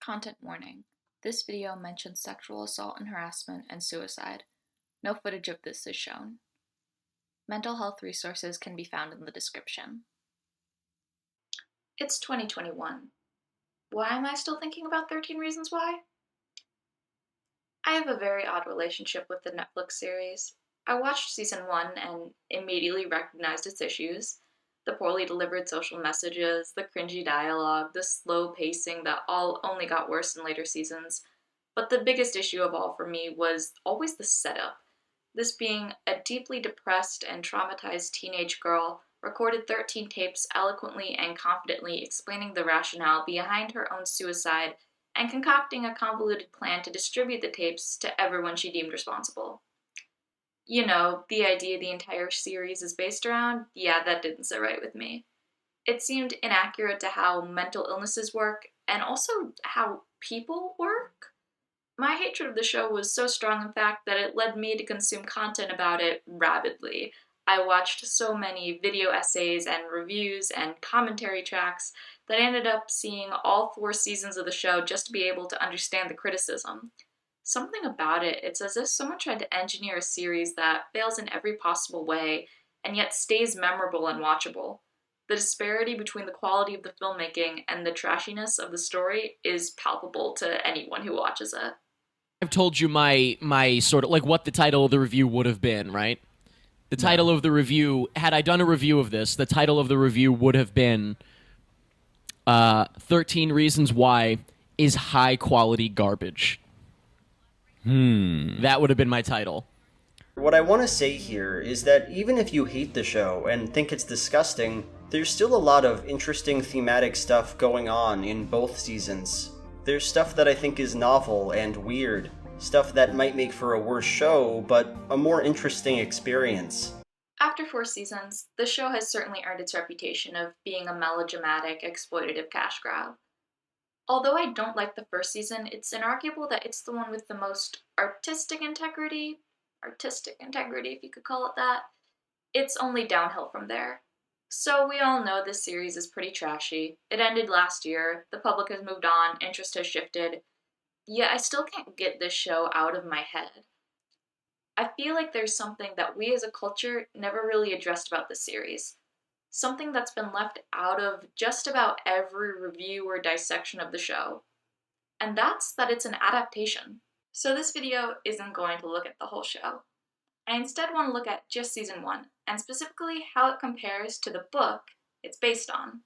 Content warning. This video mentions sexual assault and harassment and suicide. No footage of this is shown. Mental health resources can be found in the description. It's 2021. Why am I still thinking about 13 Reasons Why? I have a very odd relationship with the Netflix series. I watched season 1 and immediately recognized its issues. The poorly delivered social messages, the cringy dialogue, the slow pacing that all only got worse in later seasons. But the biggest issue of all for me was always the setup. This being a deeply depressed and traumatized teenage girl recorded 13 tapes eloquently and confidently explaining the rationale behind her own suicide and concocting a convoluted plan to distribute the tapes to everyone she deemed responsible. You know, the idea the entire series is based around, yeah, that didn't sit right with me. It seemed inaccurate to how mental illnesses work, and also how people work. My hatred of the show was so strong, in fact, that it led me to consume content about it rabidly. I watched so many video essays and reviews and commentary tracks that I ended up seeing all 4 seasons of the show just to be able to understand the criticism. Something about it's as if someone tried to engineer a series that fails in every possible way and yet stays memorable and watchable. The disparity between the quality of the filmmaking and the trashiness of the story is palpable to anyone who watches it. I've told you my sort of like what the title of the review would have been, right? The title of the review, had I done a review of this, the title of the review would have been 13 Reasons Why is High Quality Garbage. That would have been my title. What I want to say here is that even if you hate the show and think it's disgusting, there's still a lot of interesting thematic stuff going on in both seasons. There's stuff that I think is novel and weird, stuff that might make for a worse show, but a more interesting experience. After 4 seasons, the show has certainly earned its reputation of being a melodramatic, exploitative cash grab. Although I don't like the first season, it's inarguable that it's the one with the most artistic integrity if you could call it that. It's only downhill from there. So we all know this series is pretty trashy. It ended last year, the public has moved on, interest has shifted, yet I still can't get this show out of my head. I feel like there's something that we as a culture never really addressed about this series. Something that's been left out of just about every review or dissection of the show. And that's that it's an adaptation. So this video isn't going to look at the whole show. I instead want to look at just season 1, and specifically how it compares to the book it's based on.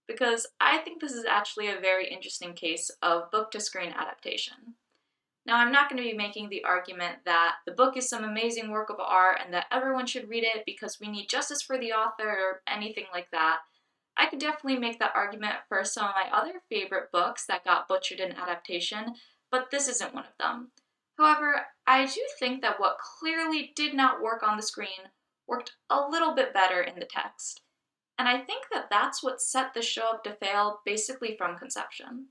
Because I think this is actually a very interesting case of book-to-screen adaptation. Now, I'm not going to be making the argument that the book is some amazing work of art and that everyone should read it because we need justice for the author or anything like that. I could definitely make that argument for some of my other favorite books that got butchered in adaptation, but this isn't one of them. However, I do think that what clearly did not work on the screen worked a little bit better in the text. And I think that that's what set the show up to fail basically from conception.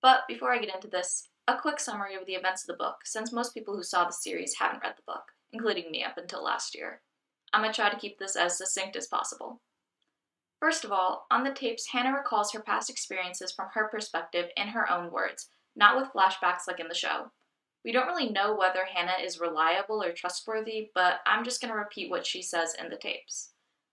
But before I get into this, a quick summary of the events of the book, since most people who saw the series haven't read the book, including me up until last year. I'm going to try to keep this as succinct as possible. First of all, on the tapes, Hannah recalls her past experiences from her perspective in her own words, not with flashbacks like in the show. We don't really know whether Hannah is reliable or trustworthy, but I'm just going to repeat what she says in the tapes.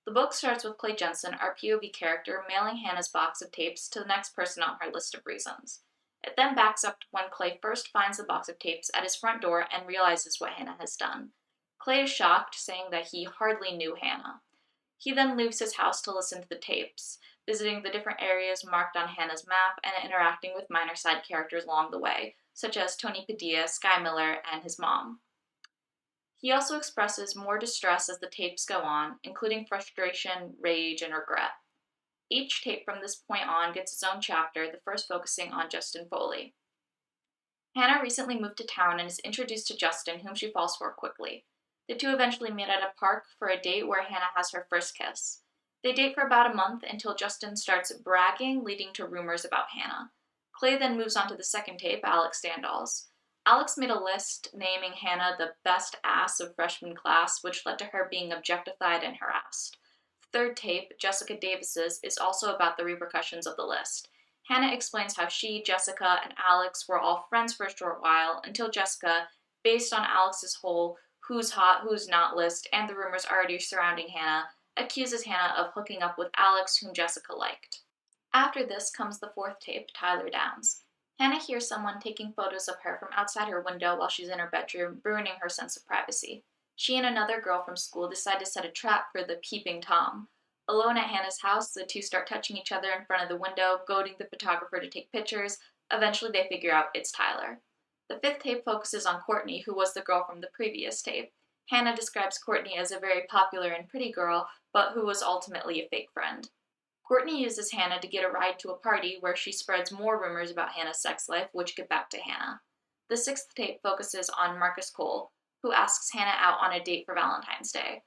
The book starts with Clay Jensen, our POV character, mailing Hannah's box of tapes to the next person on her list of reasons. It then backs up to when Clay first finds the box of tapes at his front door and realizes what Hannah has done. Clay is shocked, saying that he hardly knew Hannah. He then leaves his house to listen to the tapes, visiting the different areas marked on Hannah's map and interacting with minor side characters along the way, such as Tony Padilla, Sky Miller, and his mom. He also expresses more distress as the tapes go on, including frustration, rage, and regret. Each tape from this point on gets its own chapter, the first focusing on Justin Foley. Hannah recently moved to town and is introduced to Justin, whom she falls for quickly. The two eventually meet at a park for a date where Hannah has her first kiss. They date for about a month until Justin starts bragging, leading to rumors about Hannah. Clay then moves on to the second tape, Alex Standall's. Alex made a list naming Hannah the best ass of freshman class, which led to her being objectified and harassed. Third tape, Jessica Davis's, is also about the repercussions of the list. Hannah explains how she, Jessica, and Alex were all friends for a short while until Jessica, based on Alex's whole who's hot, who's not list and the rumors already surrounding Hannah, accuses Hannah of hooking up with Alex, whom Jessica liked. After this comes the fourth tape, Tyler Downs. Hannah hears someone taking photos of her from outside her window while she's in her bedroom, ruining her sense of privacy. She and another girl from school decide to set a trap for the peeping Tom. Alone at Hannah's house, the two start touching each other in front of the window, goading the photographer to take pictures. Eventually, they figure out it's Tyler. The fifth tape focuses on Courtney, who was the girl from the previous tape. Hannah describes Courtney as a very popular and pretty girl, but who was ultimately a fake friend. Courtney uses Hannah to get a ride to a party where she spreads more rumors about Hannah's sex life, which get back to Hannah. The sixth tape focuses on Marcus Cole, who asks Hannah out on a date for Valentine's Day.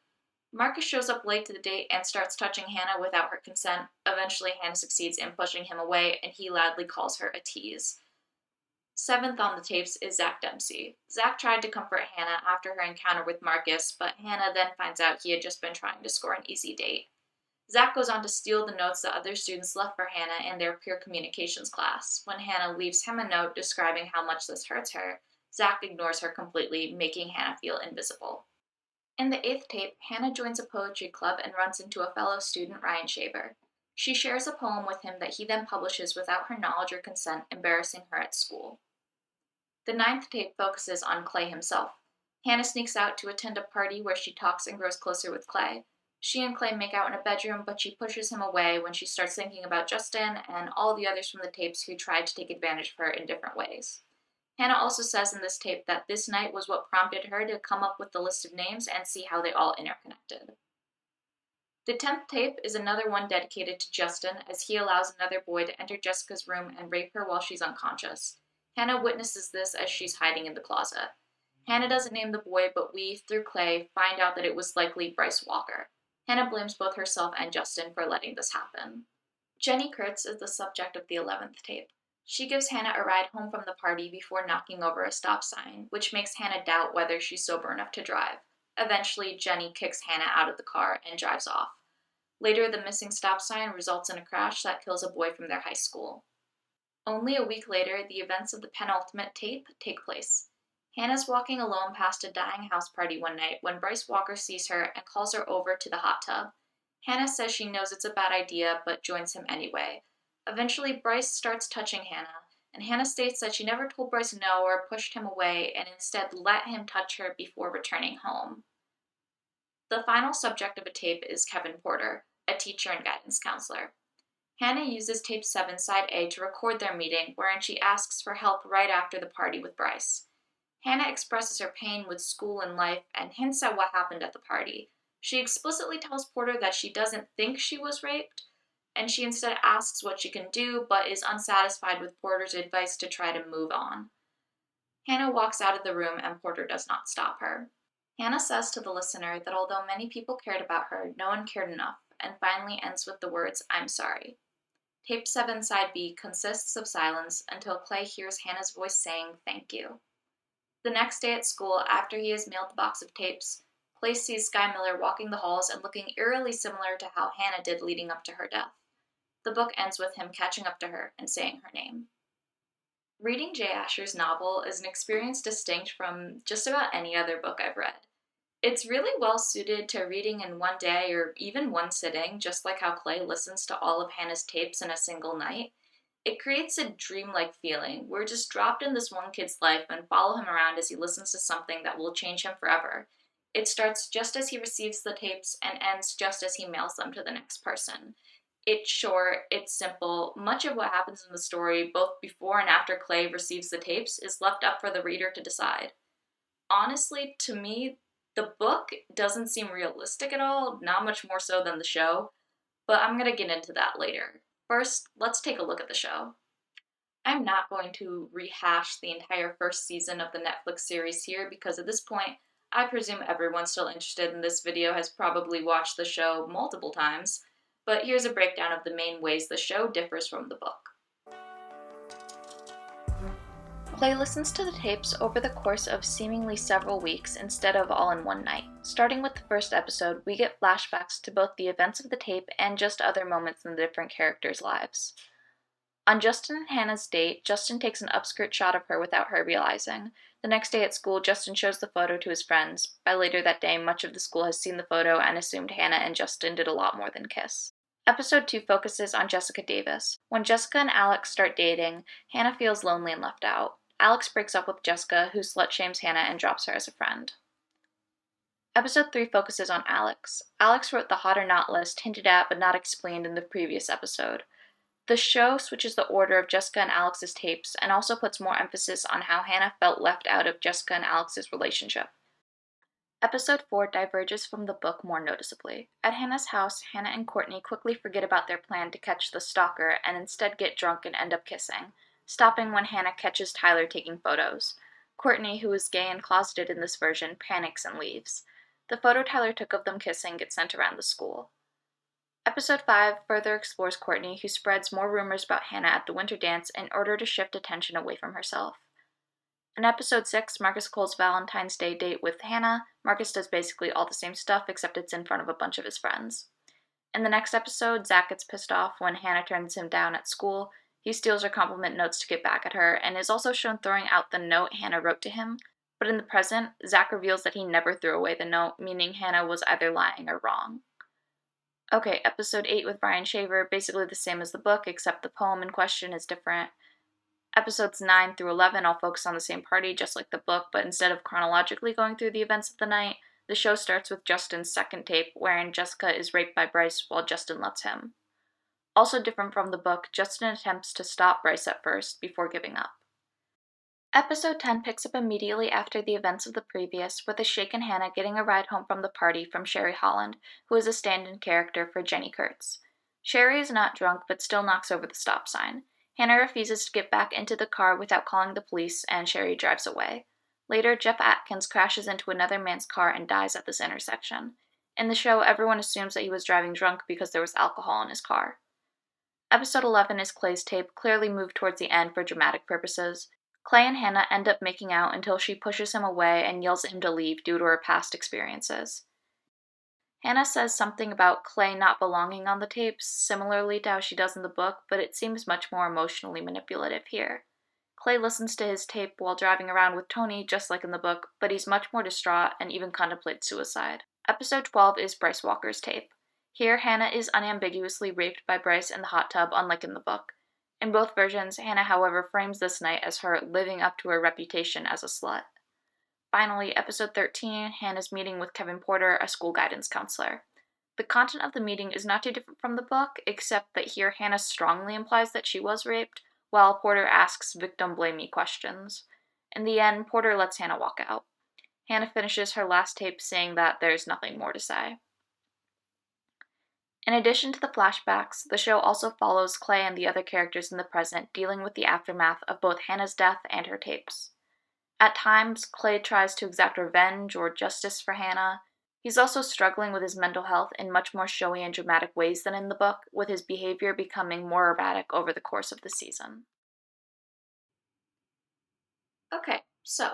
Marcus shows up late to the date and starts touching Hannah without her consent. Eventually, Hannah succeeds in pushing him away, and he loudly calls her a tease. Seventh on the tapes is Zach Dempsey. Zach tried to comfort Hannah after her encounter with Marcus, but Hannah then finds out he had just been trying to score an easy date. Zach goes on to steal the notes that other students left for Hannah in their peer communications class. When Hannah leaves him a note describing how much this hurts her, Zach ignores her completely, making Hannah feel invisible. In the eighth tape, Hannah joins a poetry club and runs into a fellow student, Ryan Shaver. She shares a poem with him that he then publishes without her knowledge or consent, embarrassing her at school. The ninth tape focuses on Clay himself. Hannah sneaks out to attend a party where she talks and grows closer with Clay. She and Clay make out in a bedroom, but she pushes him away when she starts thinking about Justin and all the others from the tapes who tried to take advantage of her in different ways. Hannah also says in this tape that this night was what prompted her to come up with the list of names and see how they all interconnected. The 10th tape is another one dedicated to Justin, as he allows another boy to enter Jessica's room and rape her while she's unconscious. Hannah witnesses this as she's hiding in the closet. Hannah doesn't name the boy, but we, through Clay, find out that it was likely Bryce Walker. Hannah blames both herself and Justin for letting this happen. Jenny Kurtz is the subject of the 11th tape. She gives Hannah a ride home from the party before knocking over a stop sign, which makes Hannah doubt whether she's sober enough to drive. Eventually, Jenny kicks Hannah out of the car and drives off. Later, the missing stop sign results in a crash that kills a boy from their high school. Only a week later, the events of the penultimate tape take place. Hannah's walking alone past a dying house party one night when Bryce Walker sees her and calls her over to the hot tub. Hannah says she knows it's a bad idea, but joins him anyway. Eventually, Bryce starts touching Hannah, and Hannah states that she never told Bryce no or pushed him away and instead let him touch her before returning home. The final subject of a tape is Kevin Porter, a teacher and guidance counselor. Hannah uses tape 7, side A, to record their meeting, wherein she asks for help right after the party with Bryce. Hannah expresses her pain with school and life and hints at what happened at the party. She explicitly tells Porter that she doesn't think she was raped, and she instead asks what she can do, but is unsatisfied with Porter's advice to try to move on. Hannah walks out of the room, and Porter does not stop her. Hannah says to the listener that although many people cared about her, no one cared enough, and finally ends with the words, "I'm sorry." Tape 7, side B, consists of silence until Clay hears Hannah's voice saying, "Thank you." The next day at school, after he has mailed the box of tapes, Clay sees Sky Miller walking the halls and looking eerily similar to how Hannah did leading up to her death. The book ends with him catching up to her and saying her name. Reading Jay Asher's novel is an experience distinct from just about any other book I've read. It's really well suited to reading in one day or even one sitting, just like how Clay listens to all of Hannah's tapes in a single night. It creates a dreamlike feeling. We're just dropped in this one kid's life and follow him around as he listens to something that will change him forever. It starts just as he receives the tapes and ends just as he mails them to the next person. It's short, it's simple. Much of what happens in the story, both before and after Clay receives the tapes, is left up for the reader to decide. Honestly, to me, the book doesn't seem realistic at all, not much more so than the show, but I'm going to get into that later. First, let's take a look at the show. I'm not going to rehash the entire first season of the Netflix series here because at this point, I presume everyone still interested in this video has probably watched the show multiple times, but here's a breakdown of the main ways the show differs from the book. Clay listens to the tapes over the course of seemingly several weeks instead of all in one night. Starting with the first episode, we get flashbacks to both the events of the tape and just other moments in the different characters' lives. On Justin and Hannah's date, Justin takes an upskirt shot of her without her realizing. The next day at school, Justin shows the photo to his friends. By later that day, much of the school has seen the photo and assumed Hannah and Justin did a lot more than kiss. Episode 2 focuses on Jessica Davis. When Jessica and Alex start dating, Hannah feels lonely and left out. Alex breaks up with Jessica, who slut-shames Hannah and drops her as a friend. Episode 3 focuses on Alex. Alex wrote the hot or not list hinted at but not explained in the previous episode. The show switches the order of Jessica and Alex's tapes and also puts more emphasis on how Hannah felt left out of Jessica and Alex's relationship. Episode 4 diverges from the book more noticeably. At Hannah's house, Hannah and Courtney quickly forget about their plan to catch the stalker and instead get drunk and end up kissing, stopping when Hannah catches Tyler taking photos. Courtney, who is gay and closeted in this version, panics and leaves. The photo Tyler took of them kissing gets sent around the school. Episode 5 further explores Courtney, who spreads more rumors about Hannah at the winter dance in order to shift attention away from herself. In Episode 6, Marcus Cole's Valentine's Day date with Hannah, Marcus does basically all the same stuff except it's in front of a bunch of his friends. In the next episode, Zach gets pissed off when Hannah turns him down at school. He steals her compliment notes to get back at her, and is also shown throwing out the note Hannah wrote to him. But in the present, Zach reveals that he never threw away the note, meaning Hannah was either lying or wrong. Okay, Episode 8 with Brian Shaver, basically the same as the book, except the poem in question is different. Episodes 9 through 11 all focus on the same party, just like the book, but instead of chronologically going through the events of the night, the show starts with Justin's second tape, wherein Jessica is raped by Bryce while Justin lets him. Also different from the book, Justin attempts to stop Bryce at first, before giving up. Episode 10 picks up immediately after the events of the previous, with a shaken Hannah getting a ride home from the party from Sherry Holland, who is a stand-in character for Jenny Kurtz. Sherry is not drunk, but still knocks over the stop sign. Hannah refuses to get back into the car without calling the police, and Sherry drives away. Later, Jeff Atkins crashes into another man's car and dies at this intersection. In the show, everyone assumes that he was driving drunk because there was alcohol in his car. Episode 11 is Clay's tape, clearly moved towards the end for dramatic purposes. Clay and Hannah end up making out until she pushes him away and yells at him to leave due to her past experiences. Hannah says something about Clay not belonging on the tapes, similarly to how she does in the book, but it seems much more emotionally manipulative here. Clay listens to his tape while driving around with Tony, just like in the book, but he's much more distraught and even contemplates suicide. Episode 12 is Bryce Walker's tape. Here, Hannah is unambiguously raped by Bryce in the hot tub, unlike in the book. In both versions, Hannah, however, frames this night as her living up to her reputation as a slut. Finally, Episode 13, Hannah's meeting with Kevin Porter, a school guidance counselor. The content of the meeting is not too different from the book, except that here Hannah strongly implies that she was raped, while Porter asks victim-blamey questions. In the end, Porter lets Hannah walk out. Hannah finishes her last tape saying that there's nothing more to say. In addition to the flashbacks, the show also follows Clay and the other characters in the present dealing with the aftermath of both Hannah's death and her tapes. At times, Clay tries to exact revenge or justice for Hannah. He's also struggling with his mental health in much more showy and dramatic ways than in the book, with his behavior becoming more erratic over the course of the season. Okay, so,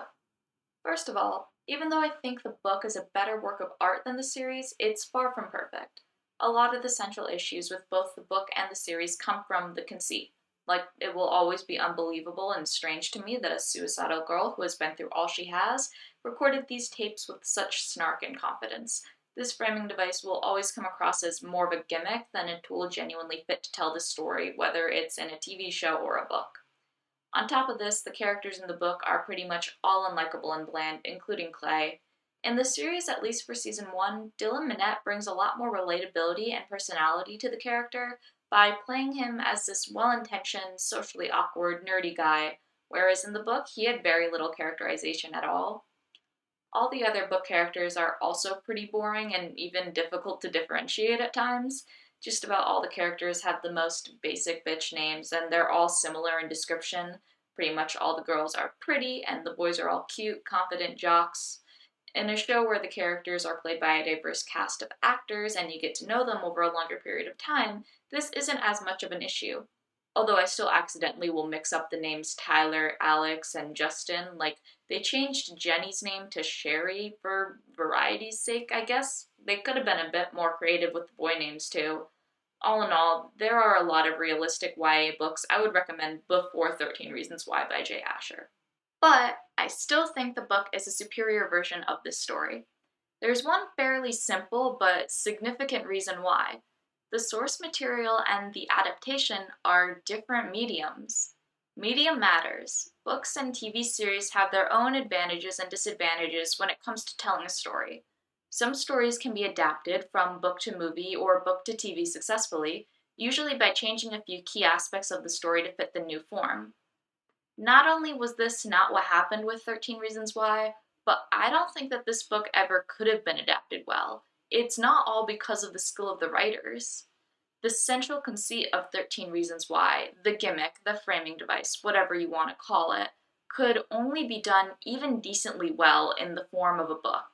first of all, even though I think the book is a better work of art than the series, it's far from perfect. A lot of the central issues with both the book and the series come from the conceit. Like, it will always be unbelievable and strange to me that a suicidal girl who has been through all she has recorded these tapes with such snark and confidence. This framing device will always come across as more of a gimmick than a tool genuinely fit to tell the story, whether it's in a TV show or a book. On top of this, the characters in the book are pretty much all unlikable and bland, including Clay. In the series, at least for Season 1, Dylan Minnette brings a lot more relatability and personality to the character by playing him as this well-intentioned, socially awkward, nerdy guy, whereas in the book, he had very little characterization at all. All the other book characters are also pretty boring and even difficult to differentiate at times. Just about all the characters have the most basic bitch names, and they're all similar in description. Pretty much all the girls are pretty, and the boys are all cute, confident jocks. In a show where the characters are played by a diverse cast of actors and you get to know them over a longer period of time, this isn't as much of an issue. Although I still accidentally will mix up the names Tyler, Alex, and Justin. Like, they changed Jenny's name to Sherry for variety's sake, I guess. They could have been a bit more creative with the boy names too. All in all, there are a lot of realistic YA books I would recommend before 13 Reasons Why by Jay Asher. But I still think the book is a superior version of this story. There's one fairly simple but significant reason why. The source material and the adaptation are different mediums. Medium matters. Books and TV series have their own advantages and disadvantages when it comes to telling a story. Some stories can be adapted from book to movie or book to TV successfully, usually by changing a few key aspects of the story to fit the new form. Not only was this not what happened with 13 Reasons Why, but I don't think that this book ever could have been adapted well. It's not all because of the skill of the writers. The central conceit of 13 Reasons Why, the gimmick, the framing device, whatever you want to call it, could only be done even decently well in the form of a book.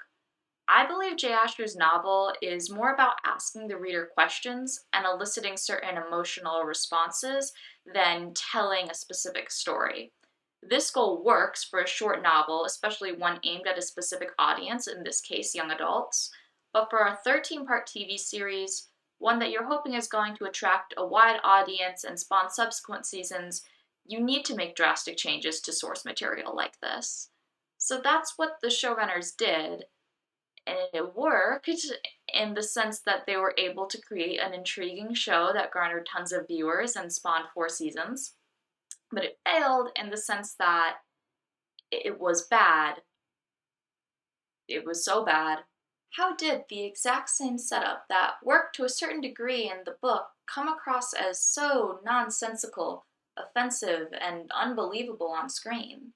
I believe Jay Asher's novel is more about asking the reader questions and eliciting certain emotional responses than telling a specific story. This goal works for a short novel, especially one aimed at a specific audience, in this case, young adults. But for a 13-part TV series, one that you're hoping is going to attract a wide audience and spawn subsequent seasons, you need to make drastic changes to source material like this. So that's what the showrunners did, and it worked in the sense that they were able to create an intriguing show that garnered tons of viewers and spawned 4 seasons. But it failed in the sense that it was bad. It was so bad. How did the exact same setup that worked to a certain degree in the book come across as so nonsensical, offensive, and unbelievable on screen?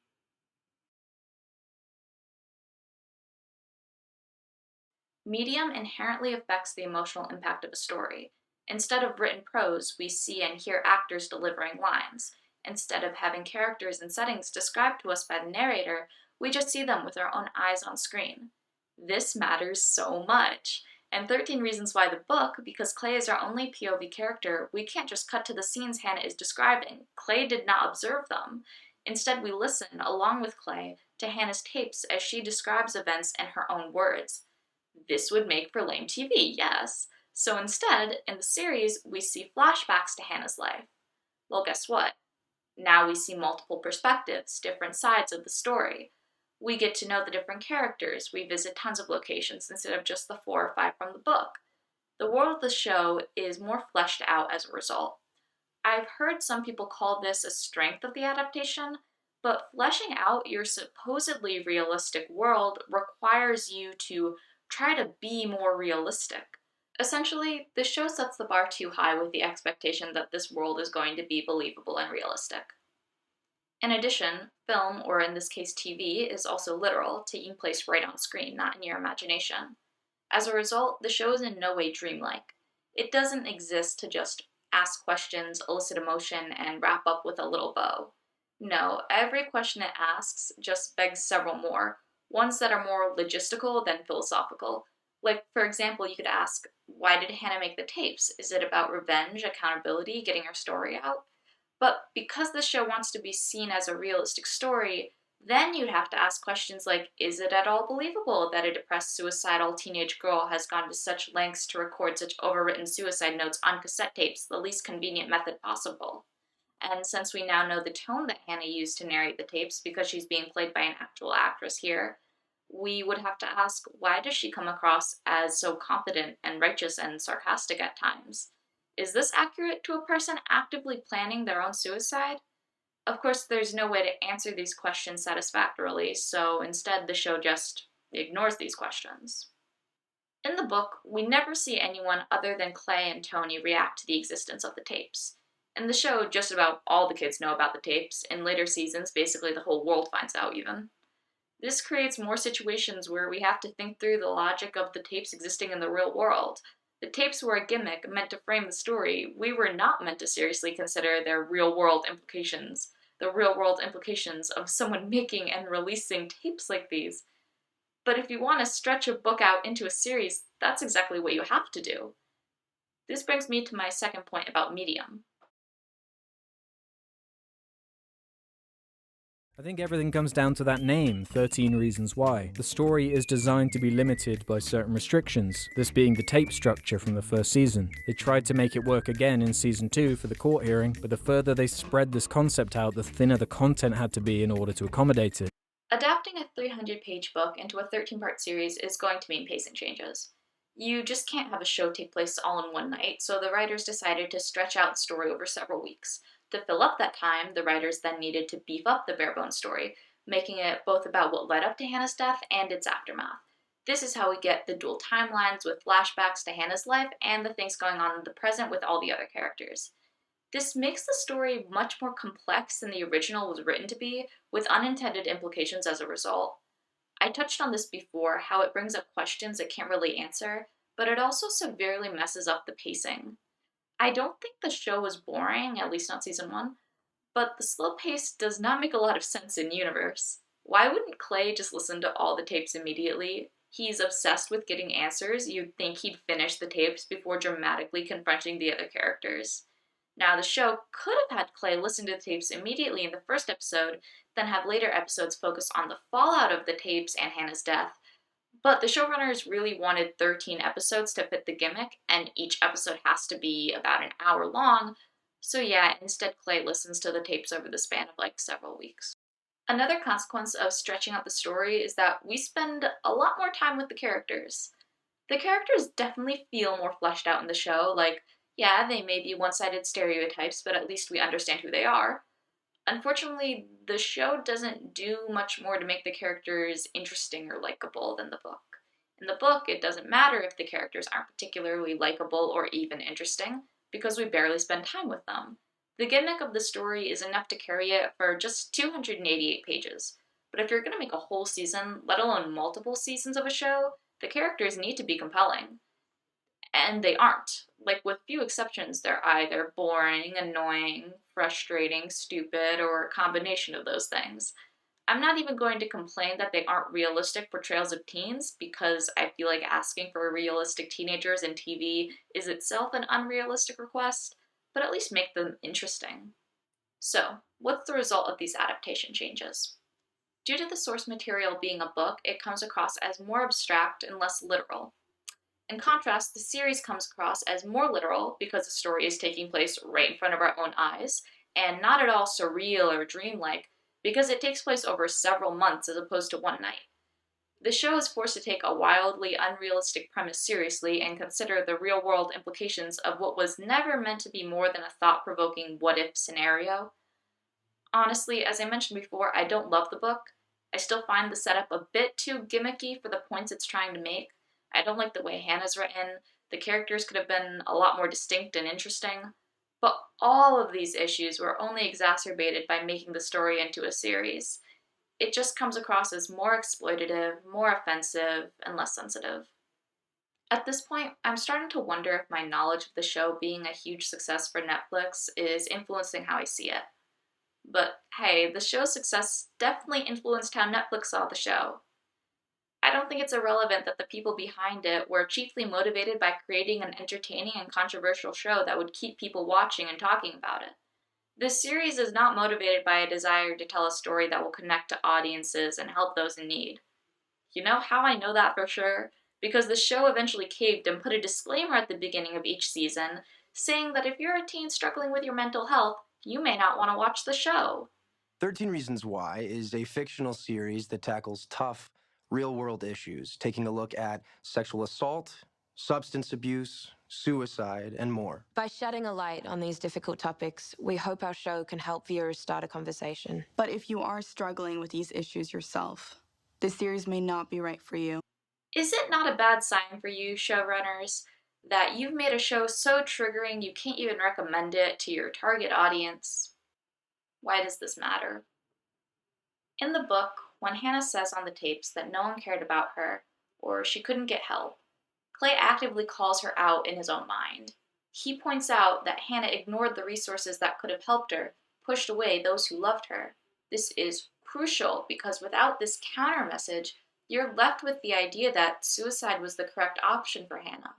Medium inherently affects the emotional impact of a story. Instead of written prose, we see and hear actors delivering lines. Instead of having characters and settings described to us by the narrator, we just see them with our own eyes on screen. This matters so much. And 13 Reasons Why the book, because Clay is our only POV character, we can't just cut to the scenes Hannah is describing. Clay did not observe them. Instead, we listen, along with Clay, to Hannah's tapes as she describes events in her own words. This would make for lame TV, yes. So instead, in the series, we see flashbacks to Hannah's life. Well, guess what? Now we see multiple perspectives, different sides of the story. We get to know the different characters. We visit tons of locations instead of just the 4 or 5 from the book. The world of the show is more fleshed out as a result. I've heard some people call this a strength of the adaptation, but fleshing out your supposedly realistic world requires you to try to be more realistic. Essentially, the show sets the bar too high with the expectation that this world is going to be believable and realistic. In addition, film, or in this case TV, is also literal, taking place right on screen, not in your imagination. As a result, the show is in no way dreamlike. It doesn't exist to just ask questions, elicit emotion, and wrap up with a little bow. No, every question it asks just begs several more, ones that are more logistical than philosophical. Like, for example, you could ask, why did Hannah make the tapes? Is it about revenge, accountability, getting her story out? But because the show wants to be seen as a realistic story, then you'd have to ask questions like, is it at all believable that a depressed suicidal teenage girl has gone to such lengths to record such overwritten suicide notes on cassette tapes, the least convenient method possible? And since we now know the tone that Hannah used to narrate the tapes because she's being played by an actual actress here, we would have to ask, why does she come across as so confident and righteous and sarcastic at times? Is this accurate to a person actively planning their own suicide? Of course, there's no way to answer these questions satisfactorily, so instead the show just ignores these questions. In the book, we never see anyone other than Clay and Tony react to the existence of the tapes. In the show, just about all the kids know about the tapes. In later seasons, basically the whole world finds out even. This creates more situations where we have to think through the logic of the tapes existing in the real world. The tapes were a gimmick meant to frame the story. We were not meant to seriously consider their real-world implications. The real-world implications of someone making and releasing tapes like these. But if you want to stretch a book out into a series, that's exactly what you have to do. This brings me to my second point about medium. I think everything comes down to that name, 13 Reasons Why. The story is designed to be limited by certain restrictions, this being the tape structure from the first season. They tried to make it work again in season 2 for the court hearing, but the further they spread this concept out, the thinner the content had to be in order to accommodate it. Adapting a 300-page book into a 13-part series is going to mean pacing changes. You just can't have a show take place all in one night, so the writers decided to stretch out the story over several weeks. To fill up that time, the writers then needed to beef up the bare-bones story, making it both about what led up to Hannah's death and its aftermath. This is how we get the dual timelines with flashbacks to Hannah's life and the things going on in the present with all the other characters. This makes the story much more complex than the original was written to be, with unintended implications as a result. I touched on this before, how it brings up questions it can't really answer, but it also severely messes up the pacing. I don't think the show was boring, at least not season 1, but the slow pace does not make a lot of sense in universe. Why wouldn't Clay just listen to all the tapes immediately? He's obsessed with getting answers. You'd think he'd finish the tapes before dramatically confronting the other characters. Now, the show could have had Clay listen to the tapes immediately in the first episode, then have later episodes focus on the fallout of the tapes and Hannah's death. But the showrunners really wanted 13 episodes to fit the gimmick, and each episode has to be about an hour long, so yeah, instead Clay listens to the tapes over the span of several weeks. Another consequence of stretching out the story is that we spend a lot more time with the characters. The characters definitely feel more fleshed out in the show, yeah, they may be one-sided stereotypes, but at least we understand who they are. Unfortunately, the show doesn't do much more to make the characters interesting or likable than the book. In the book, it doesn't matter if the characters aren't particularly likable or even interesting, because we barely spend time with them. The gimmick of the story is enough to carry it for just 288 pages. But if you're going to make a whole season, let alone multiple seasons of a show, the characters need to be compelling. And they aren't. With few exceptions, they're either boring, annoying, frustrating, stupid, or a combination of those things. I'm not even going to complain that they aren't realistic portrayals of teens, because I feel like asking for realistic teenagers in TV is itself an unrealistic request, but at least make them interesting. So, what's the result of these adaptation changes? Due to the source material being a book, it comes across as more abstract and less literal. In contrast, the series comes across as more literal because the story is taking place right in front of our own eyes, and not at all surreal or dreamlike because it takes place over several months as opposed to one night. The show is forced to take a wildly unrealistic premise seriously and consider the real-world implications of what was never meant to be more than a thought-provoking what-if scenario. Honestly, as I mentioned before, I don't love the book. I still find the setup a bit too gimmicky for the points it's trying to make. I don't like the way Hannah's written. The characters could have been a lot more distinct and interesting. But all of these issues were only exacerbated by making the story into a series. It just comes across as more exploitative, more offensive, and less sensitive. At this point, I'm starting to wonder if my knowledge of the show being a huge success for Netflix is influencing how I see it. But hey, the show's success definitely influenced how Netflix saw the show. I don't think it's irrelevant that the people behind it were chiefly motivated by creating an entertaining and controversial show that would keep people watching and talking about it. This series is not motivated by a desire to tell a story that will connect to audiences and help those in need. You know how I know that for sure? Because the show eventually caved and put a disclaimer at the beginning of each season saying that if you're a teen struggling with your mental health, you may not want to watch the show. 13 Reasons Why is a fictional series that tackles tough, real-world issues, taking a look at sexual assault, substance abuse, suicide, and more. By shedding a light on these difficult topics, we hope our show can help viewers start a conversation. But if you are struggling with these issues yourself, this series may not be right for you. Is it not a bad sign for you, showrunners, that you've made a show so triggering you can't even recommend it to your target audience? Why does this matter? In the book, when Hannah says on the tapes that no one cared about her, or she couldn't get help, Clay actively calls her out in his own mind. He points out that Hannah ignored the resources that could have helped her, pushed away those who loved her. This is crucial because without this counter message, you're left with the idea that suicide was the correct option for Hannah.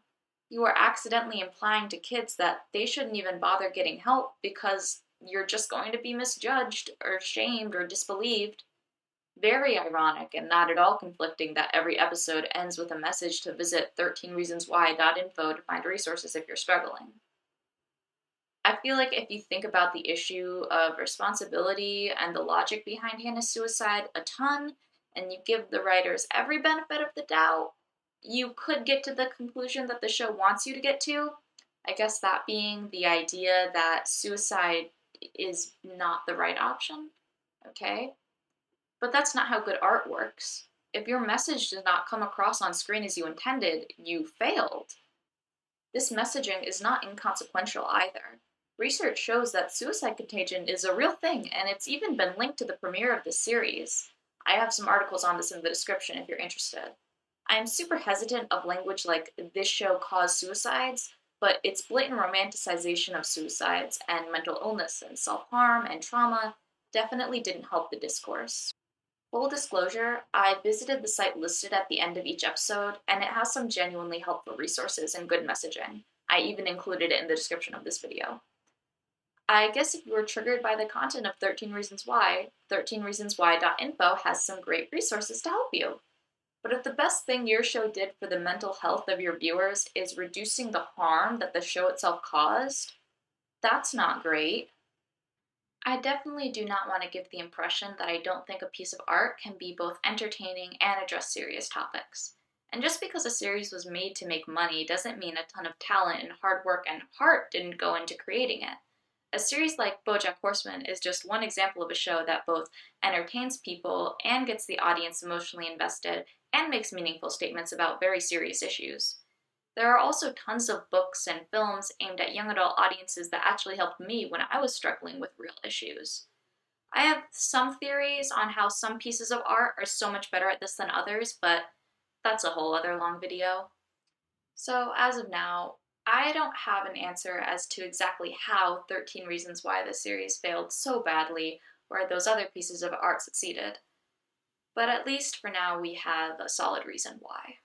You are accidentally implying to kids that they shouldn't even bother getting help because you're just going to be misjudged or shamed or disbelieved. Very ironic and not at all conflicting that every episode ends with a message to visit 13reasonswhy.info to find resources if you're struggling. I feel like if you think about the issue of responsibility and the logic behind Hannah's suicide a ton, and you give the writers every benefit of the doubt, you could get to the conclusion that the show wants you to get to. I guess that being the idea that suicide is not the right option. Okay? But that's not how good art works. If your message does not come across on screen as you intended, you failed. This messaging is not inconsequential either. Research shows that suicide contagion is a real thing, and it's even been linked to the premiere of the series. I have some articles on this in the description if you're interested. I am super hesitant of language like "this show caused suicides," but its blatant romanticization of suicides and mental illness and self-harm and trauma definitely didn't help the discourse. Full disclosure, I visited the site listed at the end of each episode, and it has some genuinely helpful resources and good messaging. I even included it in the description of this video. I guess if you were triggered by the content of 13 Reasons Why, 13reasonswhy.info has some great resources to help you. But if the best thing your show did for the mental health of your viewers is reducing the harm that the show itself caused, that's not great. I definitely do not want to give the impression that I don't think a piece of art can be both entertaining and address serious topics. And just because a series was made to make money doesn't mean a ton of talent and hard work and heart didn't go into creating it. A series like BoJack Horseman is just one example of a show that both entertains people and gets the audience emotionally invested and makes meaningful statements about very serious issues. There are also tons of books and films aimed at young adult audiences that actually helped me when I was struggling with real issues. I have some theories on how some pieces of art are so much better at this than others, but that's a whole other long video. So as of now, I don't have an answer as to exactly how 13 Reasons Why the series failed so badly, where those other pieces of art succeeded. But at least for now, we have a solid reason why.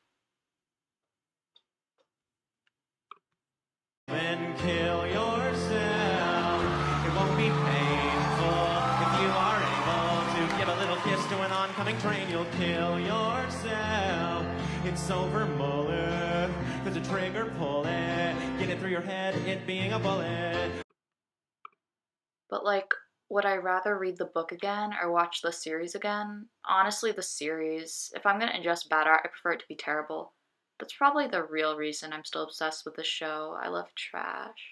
Then kill yourself. It won't be painful if you are able to give a little kiss to an oncoming train. You'll kill yourself. It's over, Muller. There's a trigger, pull it. Get it through your head, it being a bullet. But would I rather read the book again or watch the series again? Honestly, the series. If I'm gonna ingest bad art, I prefer it to be terrible. That's probably the real reason I'm still obsessed with the show. I love trash.